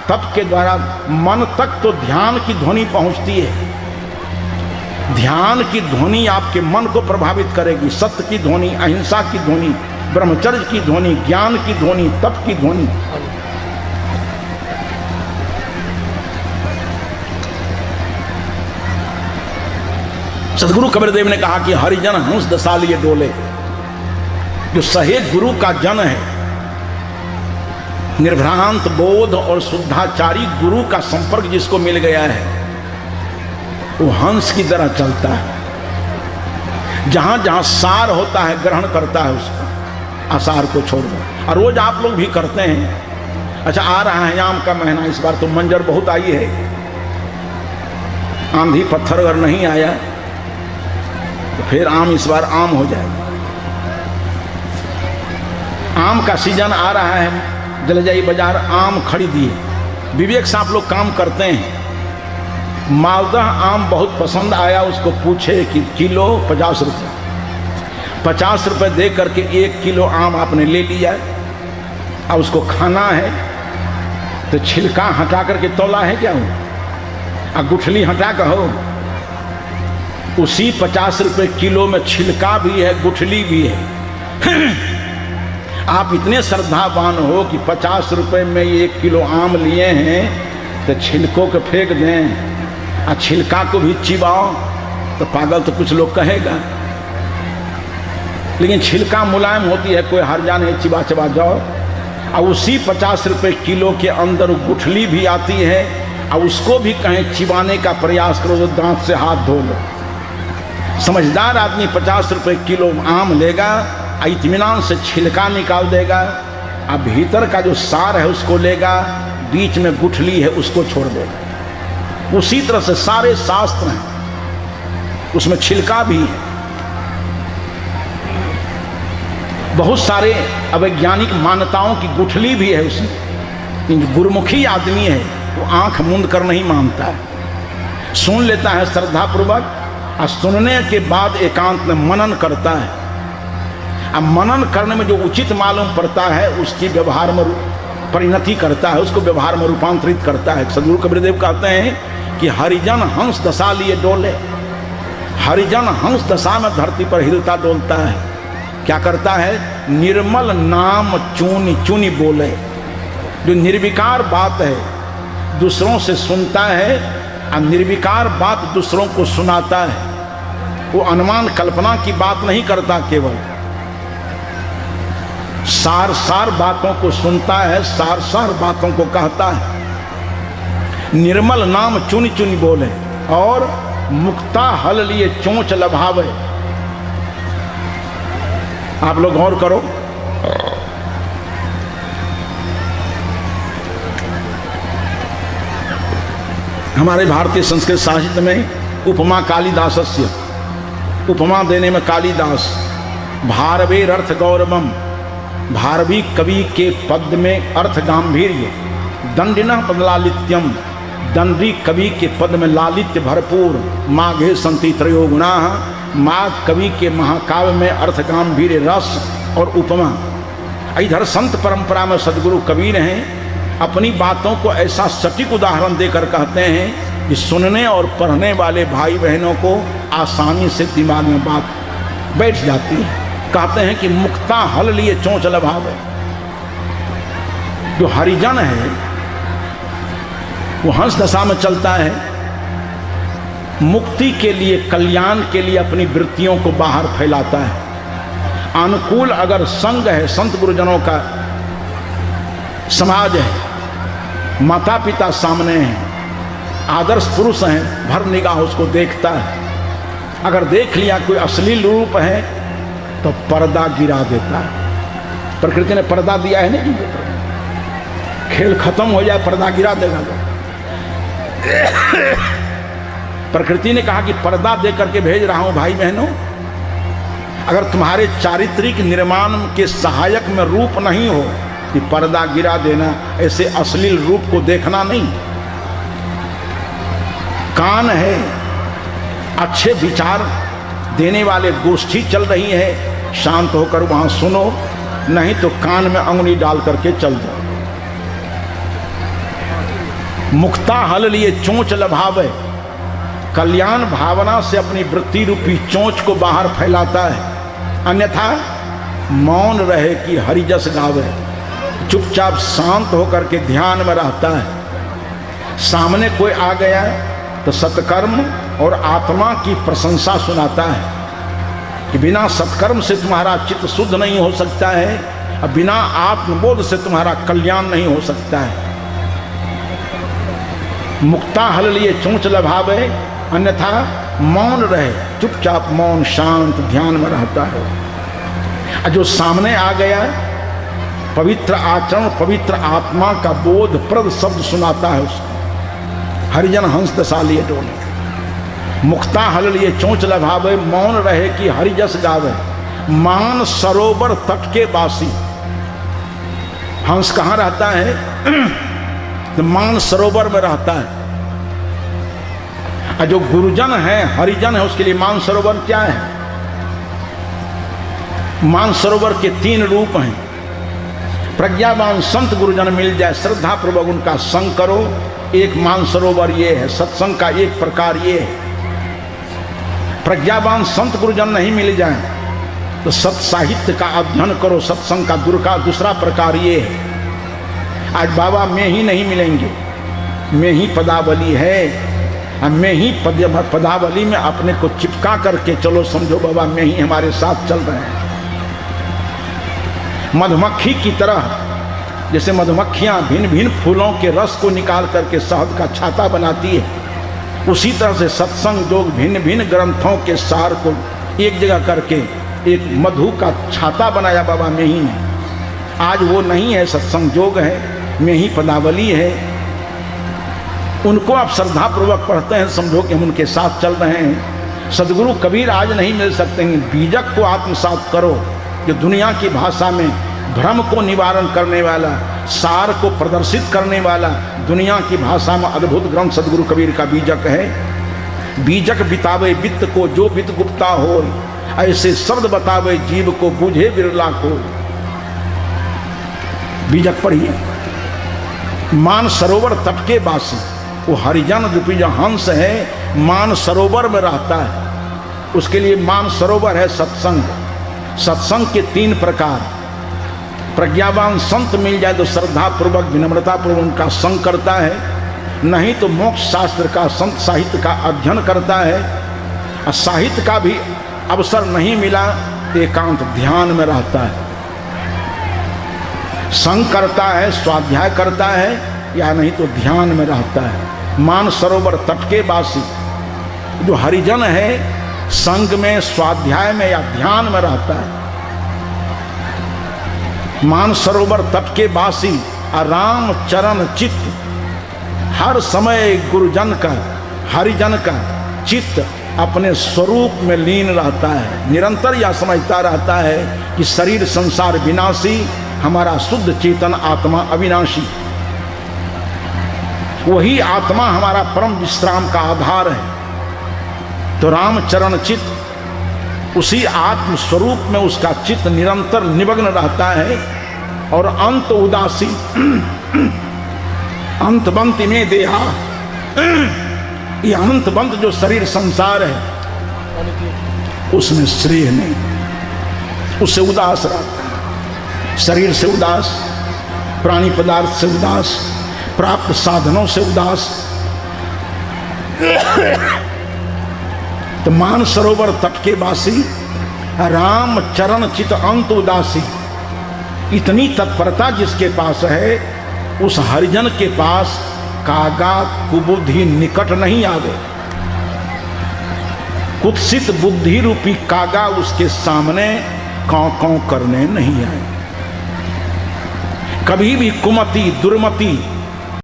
तप के द्वारा मन तक तो ध्यान की ध्वनि पहुंचती है। ध्यान की ध्वनि आपके मन को प्रभावित करेगी। सत्य की ध्वनि, अहिंसा की ध्वनि, ब्रह्मचर्य की ध्वनि, ज्ञान की ध्वनि, तप की ध्वनि। सदगुरु कबीरदेव ने कहा कि हरिजन हंस दशा लिए डोले। जो सहे गुरु का जन है, निर्भ्रांत बोध और शुद्धाचारी गुरु का संपर्क जिसको मिल गया है, वो हंस की तरह चलता है। जहां जहां सार होता है ग्रहण करता है उसका, आसार को छोड़ दो। और रोज आप लोग भी करते हैं। अच्छा, आ रहा है आम का महीना, इस बार तो मंजर बहुत आई है। आंधी पत्थर अगर नहीं आया तो फिर आम इस बार आम हो जाएगा। आम का सीजन आ रहा है, चले जाइए बाजार, आम खरीदिए। विवेक से आप लोग काम करते हैं। मालदह आम बहुत पसंद आया, उसको पूछे कि किलो 50 रुपये। 50 रुपये दे करके 1 किलो आम आपने ले लिया। अब उसको खाना है तो छिलका हटा करके तौला है क्या हो, और गुठली हटा कर हो। उसी 50 रुपये किलो में छिलका भी है, गुठली भी है। आप इतने श्रद्धावान हो कि 50 रुपये में 1 किलो आम लिए हैं तो छिलकों को फेंक दें और छिलका को भी चिबाओ, तो पागल तो कुछ लोग कहेगा। लेकिन छिलका मुलायम होती है, कोई हर्जा नहीं, चिबा चिबा जाओ। और उसी 50 रुपये किलो के अंदर गुठली भी आती है, और उसको भी कहीं चिबाने का प्रयास करो तो दांत से हाथ धो लो। समझदार आदमी 50 रुपये किलो आम लेगा, इत्मीनान से छिलका निकाल देगा, और भीतर का जो सार है उसको लेगा, बीच में गुठली है उसको छोड़ देगा। उसी तरह से सारे शास्त्र हैं, उसमें छिलका भी है। बहुत सारे अवैज्ञानिक मान्यताओं की गुठली भी है उसमें। जो गुरुमुखी आदमी है वो आंख मूंद कर नहीं मानता है, सुन लेता है श्रद्धापूर्वक, और सुनने के बाद एकांत में मनन करता है। अब मनन करने में जो उचित मालूम पड़ता है उसकी व्यवहार में परिणति करता है, उसको व्यवहार में रूपांतरित करता है। सदगुरु कबीरदेव कहते हैं कि हरिजन हंस दशा लिए डोले। हरिजन हंस दशा में धरती पर हिलता डोलता है। क्या करता है? निर्मल नाम चूनी चूनी बोले। जो निर्विकार बात है दूसरों से सुनता है, और निर्विकार बात दूसरों को सुनाता है। वो अनुमान कल्पना की बात नहीं करता, केवल सार सार बातों को सुनता है, सार सार बातों को कहता है। निर्मल नाम चुनी चुनी बोले, और मुक्ता हल लिए चोंच लभावे। आप लोग गौर करो, हमारे भारतीय संस्कृत साहित्य में उपमा कालिदासस्य, उपमा देने में कालिदास, भारवेर अर्थ गौरवम, भारवी कवि के पद में अर्थ गांभीर्य, दंडिना पदलालित्यम, दंडी कवि के पद में लालित्य भरपूर, माघे संति त्रयोगुणा, माघ कवि के महाकाव्य में अर्थ गांभीर्य, रस और उपमा। इधर संत परंपरा में सदगुरु कबीर हैं, अपनी बातों को ऐसा सटीक उदाहरण देकर कहते हैं कि सुनने और पढ़ने वाले भाई बहनों को आसानी से दिमाग में बात बैठ जाती है। कहते हैं कि मुक्ता हल लिए चोंच लभावे। जो हरिजन है वो हंस दशा में चलता है, मुक्ति के लिए, कल्याण के लिए अपनी वृत्तियों को बाहर फैलाता है। अनुकूल अगर संग है, संत गुरुजनों का समाज है, माता पिता सामने हैं, आदर्श पुरुष हैं, भर निगाह उसको देखता है। अगर देख लिया कोई अश्लील रूप है तो पर्दा गिरा देता है। प्रकृति ने पर्दा दिया है नहीं, खेल खत्म हो जाए पर्दा गिरा देगा। प्रकृति ने कहा कि पर्दा दे करके भेज रहा हूं भाई बहनों, अगर तुम्हारे चारित्रिक निर्माण के सहायक में रूप नहीं हो कि पर्दा गिरा देना, ऐसे अश्लील रूप को देखना नहीं। कान है, अच्छे विचार देने वाले गोष्ठी चल रही है, शांत होकर वहां सुनो, नहीं तो कान में अंगुली डाल करके चल जाओ। मुक्ता हल लिए चोंच लभावे, कल्याण भावना से अपनी वृत्ति रूपी चोंच को बाहर फैलाता है, अन्यथा मौन रहे कि हरिजस गावे, चुपचाप शांत होकर के ध्यान में रहता है। सामने कोई आ गया तो सत्कर्म और आत्मा की प्रशंसा सुनाता है कि बिना सत्कर्म से तुम्हारा चित्त शुद्ध नहीं हो सकता है, और बिना आत्मबोध से तुम्हारा कल्याण नहीं हो सकता है। मुक्ता हल लिए चोंच लभावे, अन्यथा मौन रहे, चुपचाप मौन शांत ध्यान में रहता है। और जो सामने आ गया पवित्र आचरण पवित्र आत्मा का बोध प्रद शब्द सुनाता है उसको। हरिजन हंस दशा लिए डोले, मुक्ता हल लिए चोंच लभावे, मौन रहे कि हरिजस गावे, मान सरोवर तट के बासी। हंस कहाँ रहता है? तो मान सरोवर में रहता है। और जो गुरुजन है हरिजन है उसके लिए मान सरोवर क्या है? मान सरोवर के 3 रूप हैं। प्रज्ञावान संत गुरुजन मिल जाए, श्रद्धा पूर्वक उनका संग करो, एक मान सरोवर ये है। सत्संग का एक प्रकार ये है। प्रज्ञावान संत गुरुजन नहीं मिल जाए तो सत साहित्य का अध्ययन करो, सत्संग का दूसरा प्रकार ये है। आज बाबा में ही नहीं मिलेंगे, में ही पदावली है, में ही पदावली में अपने को चिपका करके चलो, समझो बाबा में ही हमारे साथ चल रहे हैं। मधुमक्खी की तरह, जैसे मधुमक्खियां भिन्न भिन्न फूलों के रस को निकाल करके शहद का छाता बनाती है, उसी तरह से सत्संग योग भिन्न भिन्न ग्रंथों के सार को एक जगह करके एक मधु का छाता बनाया बाबा में ही ने। आज वो नहीं है, सत्संग योग है, में ही पदावली है। उनको आप श्रद्धा पूर्वक पढ़ते हैं, समझो कि हम उनके साथ चल रहे हैं। सदगुरु कबीर आज नहीं मिल सकते हैं। बीजक को आत्मसात करो, जो दुनिया की भाषा में भ्रम को निवारण करने वाला, सार को प्रदर्शित करने वाला, दुनिया की भाषा में अद्भुत ग्रंथ सदगुरु कबीर का बीजक है। बीजक बितावे वित्त को जो वित्त गुप्ता हो, ऐसे शब्द बतावे जीव को बूझे बिरला को। बीजक पढ़िए। मान सरोवर तट के बासी, वो हरिजन रूपी जो हंस है मान सरोवर में रहता है, उसके लिए मान सरोवर है सत्संग। सत्संग के 3 प्रकार। प्रज्ञावान संत मिल जाए तो श्रद्धा पूर्वक विनम्रता पूर्वक उनका संग करता है, नहीं तो मोक्ष शास्त्र का संत साहित्य का अध्ययन करता है। और साहित्य का भी अवसर नहीं मिला तो एकांत ध्यान में रहता है, संग करता है, स्वाध्याय करता है, या नहीं तो ध्यान में रहता है। मान सरोवर तट के बासी, जो हरिजन है संग में स्वाध्याय में या ध्यान में रहता है। मान सरोवर तट के बासी, राम चरण चित्त, हर समय गुरुजन का हरिजन का चित्त अपने स्वरूप में लीन रहता है। निरंतर यह समझता रहता है कि शरीर संसार विनाशी, हमारा शुद्ध चेतन आत्मा अविनाशी। वही आत्मा हमारा परम विश्राम का आधार है। तो रामचरण चित्त, उसी आत्म स्वरूप में उसका चित्त निरंतर निमग्न रहता है। और अंत उदासी, अंतबंत में देहा, ये अनंतबंत जो शरीर संसार है उसमें श्रेय नहीं, उससे उदास रहता है। शरीर से उदास, प्राणी पदार्थ से उदास, प्राप्त साधनों से उदास। तो मान सरोवर तट के बासी, राम चरण चित अंत उदासी। इतनी तत्परता जिसके पास है, उस हरिजन के पास कागा कुबुद्धि निकट नहीं आवे। कुत्सित बुद्धि रूपी कागा उसके सामने कौं कौं करने नहीं आए। कभी भी कुमति दुर्मति